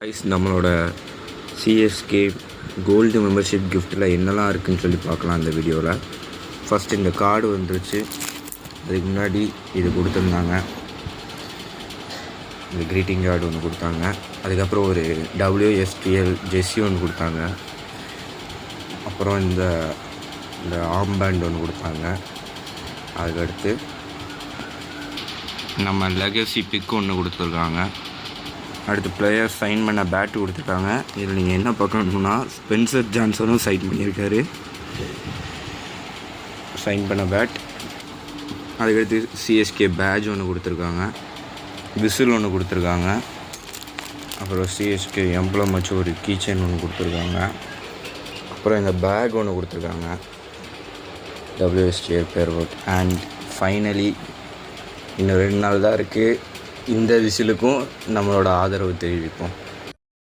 Guys, நம்மளோட CSK gold membership கிஃப்ட்டில் என்னெல்லாம் இருக்குதுன்னு சொல்லி பார்க்கலாம் இந்த வீடியோவில். ஃபஸ்ட் இந்த கார்டு வந்துருச்சு. அதுக்கு முன்னாடி இது கொடுத்துருந்தாங்க, இந்த க்ரீட்டிங் கார்டு ஒன்று கொடுத்தாங்க. அதுக்கப்புறம் ஒரு WSTL ஜெர்சி ஒன்று கொடுத்தாங்க. அப்புறம் இந்த ஆர்ம் பேண்ட் ஒன்று கொடுத்தாங்க. அதுக்கடுத்து நம்ம லெகசி பிக் ஒன்று கொடுத்துருக்காங்க. அடுத்து பிளேயர் சைன் பண்ண பேட்டு கொடுத்துருக்காங்க. இதில் நீங்கள் என்ன பார்க்கணுன்னா, ஸ்பென்சர் ஜான்சனும் சைன் பண்ணியிருக்காரு, சைன் பண்ண பேட். அதுக்கடுத்து சிஎஸ்கே பேட்ச் ஒன்று கொடுத்துருக்காங்க, விசில் ஒன்று கொடுத்துருக்காங்க. அப்புறம் சிஎஸ்கே எம்ப்ளம் வச்சு ஒரு கீச்செயின் ஒன்று கொடுத்துருக்காங்க. அப்புறம் இந்த பேக் ஒன்று கொடுத்துருக்காங்க, WSTL பேர் ஒர்க். அண்ட் ஃபைனலி இன்னும் 2 நாள் தான் இருக்குது. இந்த விசிலுக்கும் நம்மளோட ஆதரவு தெரிவிப்போம்.